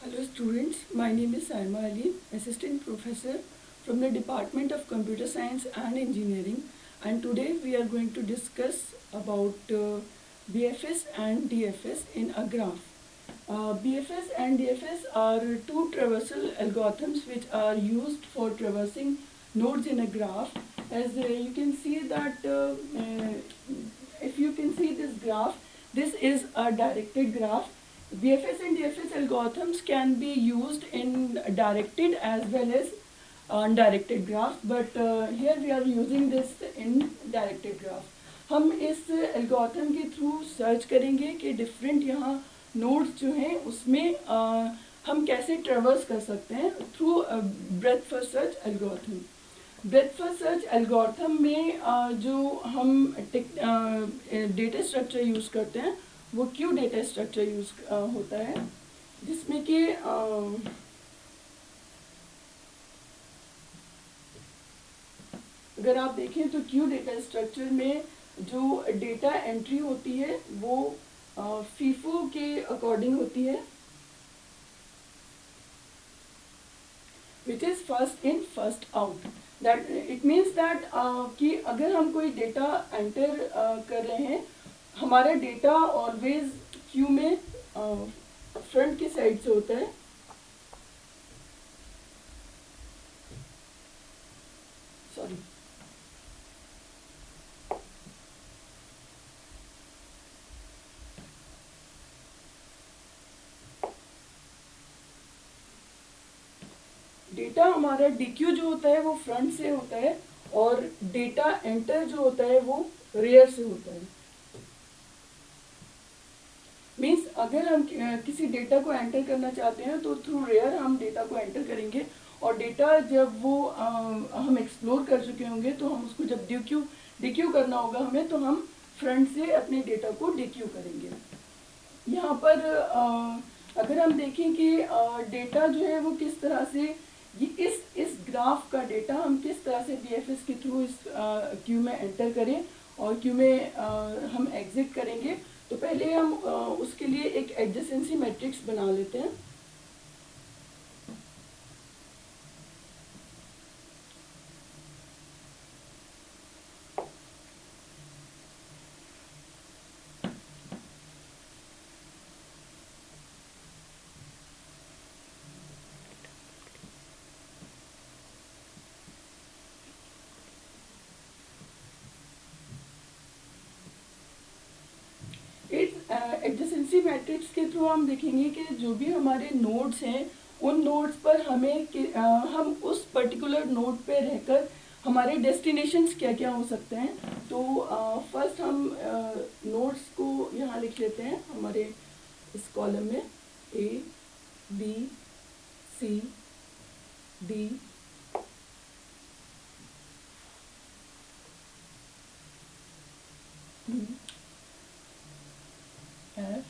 Hello students, my name is Saima Ali, Assistant Professor from the Department of Computer Science and Engineering, and today we are going to discuss about BFS and DFS in a graph. BFS and DFS are two traversal algorithms which are used for traversing nodes in a graph. As you can see that if you can see this graph, this is a directed graph. BFS and DFS algorithms can be used in directed as well as undirected graph, but here we are using this in directed graph. हम इस algorithm के through search करेंगे कि different यहाँ nodes जो हैं उसमें हम कैसे ट्रेवर्स कर सकते हैं through breath first search algorithm. Breath first search algorithm में जो हम डेटा स्ट्रक्चर यूज़ करते हैं वो क्यू डेटा स्ट्रक्चर यूज़ होता है, जिसमें कि अगर आप देखें तो क्यू डेटा स्ट्रक्चर में जो डेटा एंट्री होती है वो फीफो के अकॉर्डिंग होती है, which is first in first out. That it means that कि अगर हम कोई डेटा एंटर कर रहे हैं, हमारा डेटा ऑलवेज क्यू में फ्रंट की साइड से होता है. सॉरी, डेटा हमारा DQ जो होता है वो फ्रंट से होता है और डेटा एंटर जो होता है वो रेयर से होता है. मीन्स अगर हम किसी डेटा को एंटर करना चाहते हैं तो थ्रू रेयर हम डेटा को एंटर करेंगे, और डेटा जब वो हम एक्सप्लोर कर चुके होंगे तो हम उसको जब DQ करना होगा हमें, तो हम फ्रंट से अपने डेटा को DQ करेंगे. यहाँ पर अगर हम देखें कि डेटा जो है वो किस तरह से ये इस ग्राफ का डेटा हम किस तरह से BFS के थ्रू इस क्यू में एंटर करें और क्यू में हम एग्जिट करेंगे, तो पहले हम उसके लिए एक एडजेसेंसी मैट्रिक्स बना लेते हैं. एडजेसेंसी मैट्रिक्स के थ्रू हम देखेंगे कि जो भी हमारे नोड्स हैं उन नोड्स पर हम उस पर्टिकुलर नोड पे रहकर हमारे डेस्टिनेशंस क्या क्या हो सकते हैं. तो फर्स्ट हम नोड्स को यहाँ लिख लेते हैं हमारे इस कॉलम में A, B, C, D, E, F,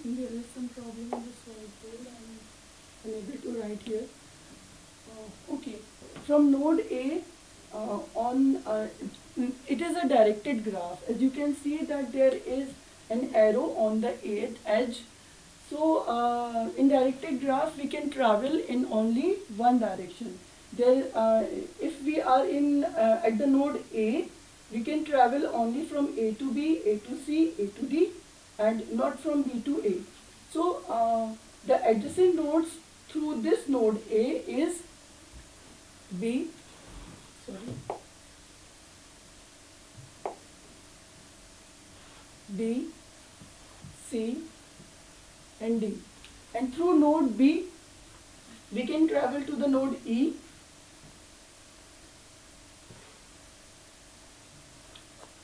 there is some problem in this whiteboard. I'm unable to write here. Okay, from node A it is a directed graph. As you can see that there is an arrow on the edge. So in directed graph we can travel in only one direction. There, if we are in at the node A, we can travel only from A to B, A to C, A to D, and not from B to A. So the adjacent nodes through this node A is B, B, C, and D. And through node B, we can travel to the node E.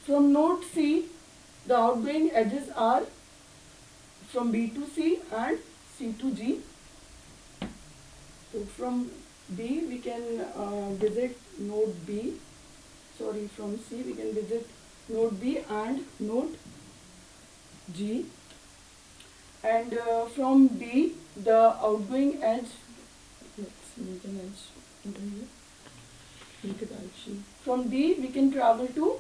From node C, the outgoing edges are from B to C and C to G. So from B, we can visit node B. Sorry, from C, we can visit node B and node G. And from B, the outgoing edge, let's make an edge into here, make a direction. From B, we can travel to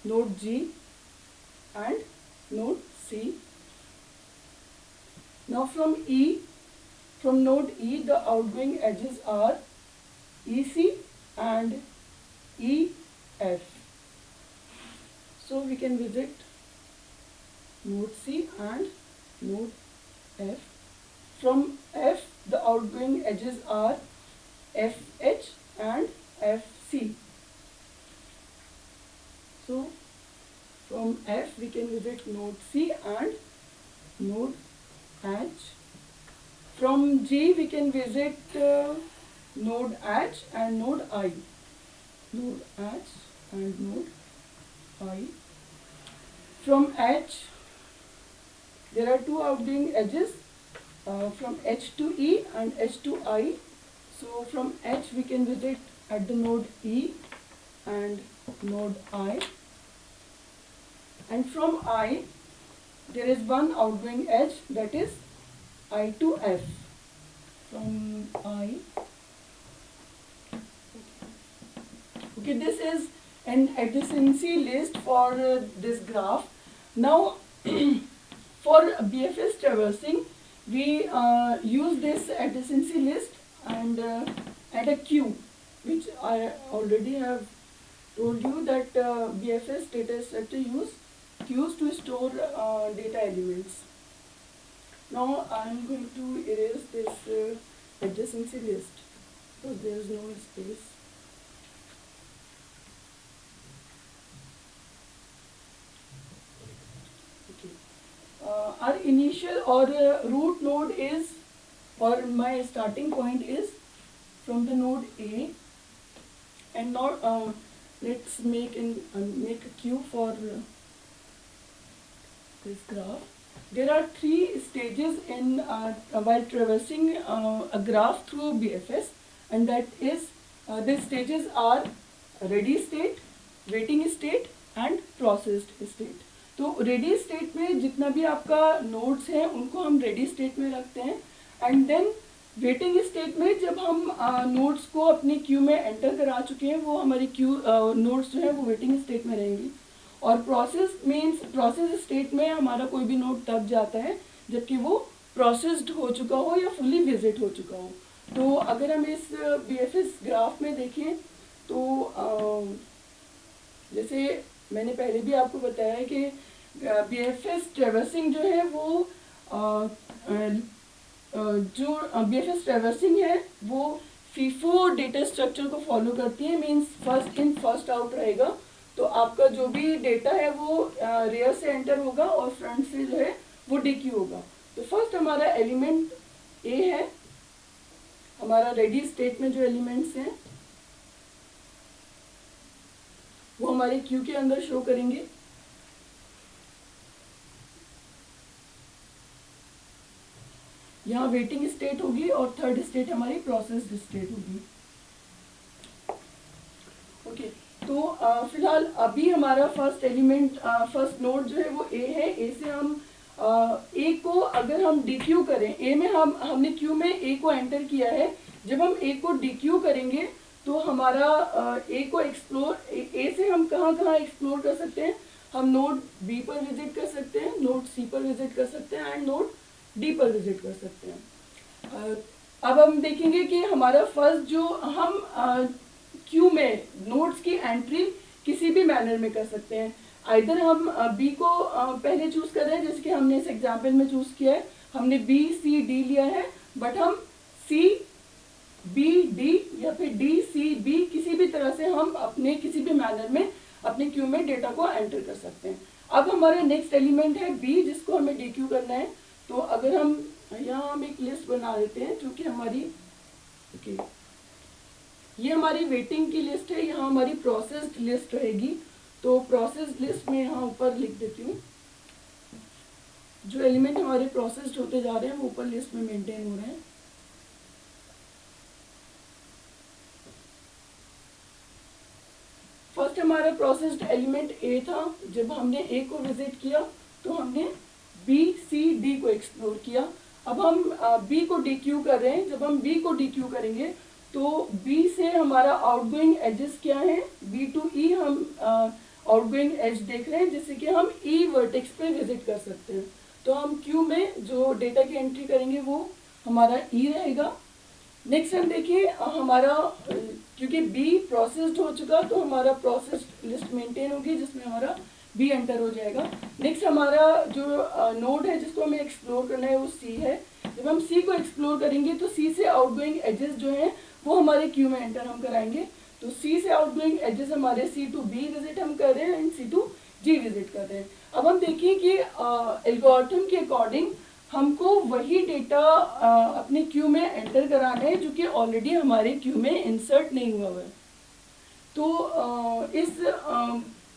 node G and node C. Now from node E, the outgoing edges are EC and EF. So we can visit node C and node F. From F, the outgoing edges are FH and FC. So from F, we can visit node C and node H. From G, we can visit node H and node I. Node H and node I. From H, there are two outgoing edges from H to E and H to I. So from H, we can visit at the node E and node I. And from I, there is one outgoing edge, that is I to F. From I, okay, this is an adjacency list for this graph. Now for BFS traversing, we use this adjacency list and add a queue, which I already have told you that BFS data structure use queues to store data elements. Now I am going to erase this adjacency list because there is no space. Okay. Our initial or root node is, or my starting point is from the node A, and now let's make a queue for this graph. There are three stages in while traversing a graph through BFS, and that is these stages are ready state, waiting state and processed state. तो ready state में जितना भी आपका nodes हैं उनको हम ready state में रखते हैं, एंड देन वेटिंग स्टेट में जब हम नोड्स को अपनी क्यू में एंटर करा चुके हैं वो हमारी क्यू नोड्स जो है वो वेटिंग स्टेट में रहेंगी. और प्रोसेस स्टेट में हमारा कोई भी नोड तब जाता है जबकि वो प्रोसेस्ड हो चुका हो या फुली विजिट हो चुका हो. तो अगर हम इस बीएफएस ग्राफ में देखें तो जैसे मैंने पहले भी आपको बताया है कि बीएफएस ट्रैवर्सिंग जो है वो जो बीएफएस ट्रैवर्सिंग है वो फीफो डेटा स्ट्रक्चर को फॉलो करती है. Means first in first out रहेगा. तो आपका जो भी डेटा है वो रेयर से एंटर होगा और फ्रंट से जो है वो डीक्यू होगा. तो फर्स्ट हमारा एलिमेंट ए है, हमारा रेडी स्टेट में जो एलिमेंट्स हैं वो हमारे क्यू के अंदर शो करेंगे. यहाँ वेटिंग स्टेट होगी और थर्ड स्टेट हमारी प्रोसेस्ड स्टेट होगी. ओके, तो फिलहाल अभी हमारा फर्स्ट एलिमेंट फर्स्ट नोड जो है वो ए है. ए से हम ए को अगर हम डीक्यू करें, ए में हमने क्यू में ए को एंटर किया है. जब हम ए को डीक्यू करेंगे तो हमारा ए को एक्सप्लोर, ए से हम कहाँ कहाँ एक्सप्लोर कर सकते हैं, हम नोड बी पर विजिट कर सकते हैं, नोड सी पर विजिट कर सकते हैं एंड नोड डी पर विजिट कर सकते हैं। अब हम देखेंगे कि हमारा फर्स्ट जो हम क्यू में नोड्स की एंट्री किसी भी मैनर में कर सकते हैं। आइदर हम बी को पहले चूज कर रहे हैं, जैसे कि हमने इस एग्जाम्पल में चूज किया है, हमने बी सी डी लिया है, बट हम सी बी डी या फिर डी सी बी किसी भी तरह से हम अपने किसी भी मैनर में अपने क्यू में डेटा को एंटर कर सकते हैं। अब हमारा नेक्स्ट एलिमेंट है बी, जिसको हमें डी क्यू करना है। तो अगर हम यहाँ हम एक लिस्ट बना देते हैं जो कि हमारी ये हमारी वेटिंग की लिस्ट है, यहाँ हमारी प्रोसेस्ड लिस्ट रहेगी। तो प्रोसेस्ड लिस्ट में यहाँ ऊपर लिख देती हूँ, जो एलिमेंट हमारे प्रोसेस्ड होते जा रहे हैं वो ऊपर लिस्ट में मेंटेन हो रहे हैं। फर्स्ट हमारा प्रोसेस्ड एलिमेंट ए था। जब हमने ए को विजिट किया तो हमने बी सी डी को एक्सप्लोर किया। अब हम बी को डीक्यू कर रहे हैं। जब हम बी को डीक्यू करेंगे तो बी से हमारा आउटगोइंग एजेस क्या है, बी टू ई हम आउटगोइंग एज देख रहे हैं, जिससे कि हम ई वर्टेक्स पे विजिट कर सकते हैं। तो हम क्यू में जो डेटा की एंट्री करेंगे वो हमारा ई रहेगा। नेक्स्ट हम देखिए हमारा, क्योंकि बी प्रोसेस्ड हो चुका तो हमारा प्रोसेस्ड लिस्ट मेंटेन होगी, जिसमें हमारा बी एंटर हो जाएगा। नेक्स्ट हमारा जो नोड है जिसको हमें एक्सप्लोर करना है वो सी है। जब हम सी को एक्सप्लोर करेंगे तो सी से आउटगोइंग एजेस जो हैं वो हमारे क्यू में एंटर हम कराएंगे। तो सी से आउटगोइंग एजेस हमारे सी टू बी विजिट हम कर रहे हैं एंड सी टू जी विजिट कर रहे हैं। अब हम देखिए कि एल्गोरिथम के अकॉर्डिंग हमको वही डेटा अपने क्यू में एंटर कराना है जो कि ऑलरेडी हमारे क्यू में इंसर्ट नहीं हुआ है। तो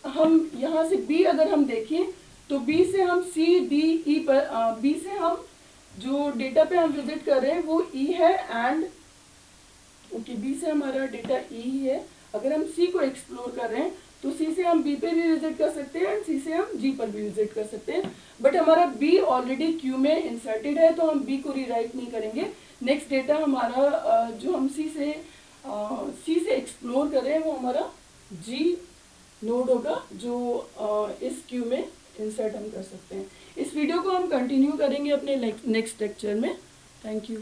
हम यहाँ से बी अगर हम देखें तो बी से हम सी डी ई पर बी से हम जो डेटा पे हम विजिट कर रहे हैं वो ई है एंड बी से हमारा डेटा ई ही है। अगर हम सी को एक्सप्लोर कर रहे हैं तो सी से हम बी पे भी विजिट कर सकते हैं एंड सी से हम जी पर भी विजिट कर सकते हैं। बट हमारा बी ऑलरेडी क्यू में इंसर्टेड है तो हम बी को रीराइट नहीं करेंगे। नेक्स्ट डेटा हमारा जो हम सी से एक्सप्लोर कर रहे हैं वो हमारा जी नोड होगा, जो इस क्यू में इंसर्ट हम कर सकते हैं। इस वीडियो को हम कंटिन्यू करेंगे अपने नेक्स्ट लेक्चर में। Thank you.